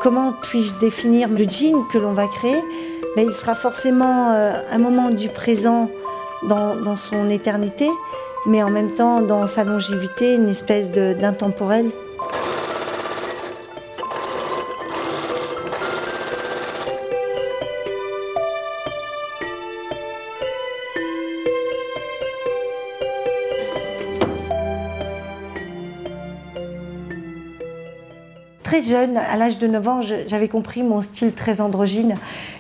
Comment puis-je définir le jean que l'on va créer? Mais il sera forcément un moment du présent dans son éternité, mais en même temps dans sa longévité, une espèce d'intemporel. Très jeune, à l'âge de 9 ans, j'avais compris mon style très androgyne.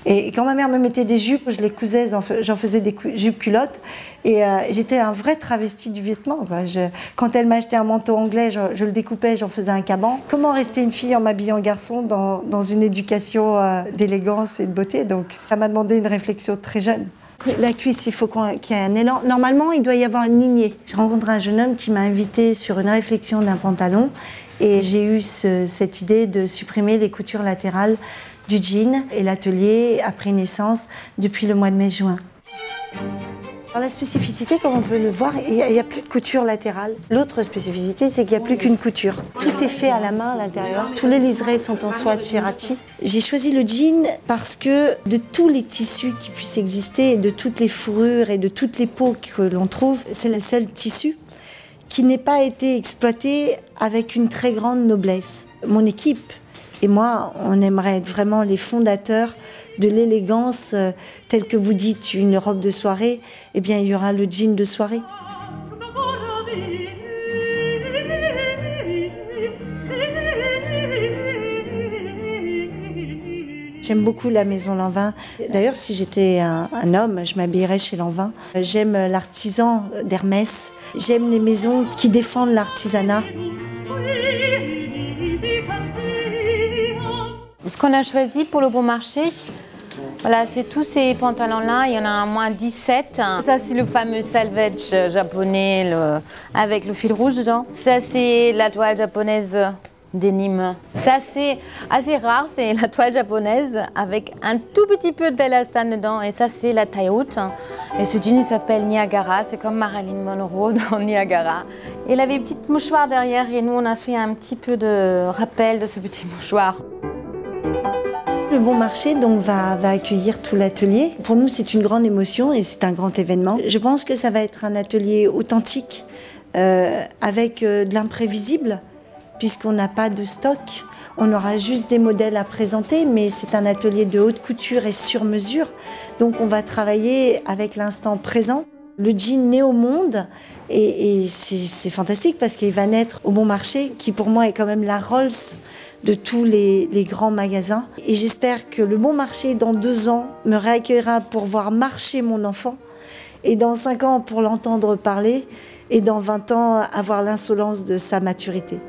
Et quand ma mère me mettait des jupes, je les cousais, j'en faisais des jupes culottes. Et j'étais un vrai travesti du vêtement, quoi. Quand elle m'achetait un manteau anglais, je le découpais, j'en faisais un caban. Comment rester une fille en m'habillant garçon dans une éducation d'élégance et de beauté? Donc ça m'a demandé une réflexion très jeune. La cuisse, il faut qu'il y ait un élan. Normalement, il doit y avoir une lignée. J'ai rencontré un jeune homme qui m'a invitée sur une réflexion d'un pantalon. Et j'ai eu cette idée de supprimer les coutures latérales du jean. Et l'atelier a pris naissance depuis le mois de mai-juin. Alors la spécificité, comme on peut le voir, il n'y a plus de couture latérale. L'autre spécificité, c'est qu'il n'y a plus qu'une couture. Tout est fait à la main à l'intérieur. Tous les liserés sont en soie de Cerati. J'ai choisi le jean parce que de tous les tissus qui puissent exister, et de toutes les fourrures et de toutes les peaux que l'on trouve, c'est le seul tissu qui n'ait pas été exploité avec une très grande noblesse. Mon équipe et moi, on aimerait être vraiment les fondateurs de l'élégance telle que vous dites une robe de soirée. Eh bien, il y aura le jean de soirée. J'aime beaucoup la maison Lanvin. D'ailleurs, si j'étais un homme, je m'habillerais chez Lanvin. J'aime l'artisan d'Hermès. J'aime les maisons qui défendent l'artisanat. Ce qu'on a choisi pour le bon marché, voilà, c'est tous ces pantalons-là. Il y en a au moins 17. Ça, c'est le fameux selvage japonais avec le fil rouge dedans. Ça, c'est la toile japonaise des Nîmes. Ça, c'est assez rare, c'est la toile japonaise avec un tout petit peu d'élastane dedans. Et ça, c'est la taille haute. Et ce jean, il s'appelle Niagara. C'est comme Marilyn Monroe dans Niagara. Et il avait une petite mouchoir derrière et nous, on a fait un petit peu de rappel de ce petit mouchoir. Le Bon Marché donc, va accueillir tout l'atelier. Pour nous, c'est une grande émotion et c'est un grand événement. Je pense que ça va être un atelier authentique avec de l'imprévisible, puisqu'on n'a pas de stock. On aura juste des modèles à présenter, mais c'est un atelier de haute couture et sur mesure. Donc on va travailler avec l'instant présent. Le jean naît au monde et c'est fantastique parce qu'il va naître au Bon Marché, qui pour moi est quand même la Rolls de tous les grands magasins. Et j'espère que le Bon Marché, dans 2 ans, me réaccueillera pour voir marcher mon enfant. Et dans 5 ans, pour l'entendre parler. Et dans 20 ans, avoir l'insolence de sa maturité.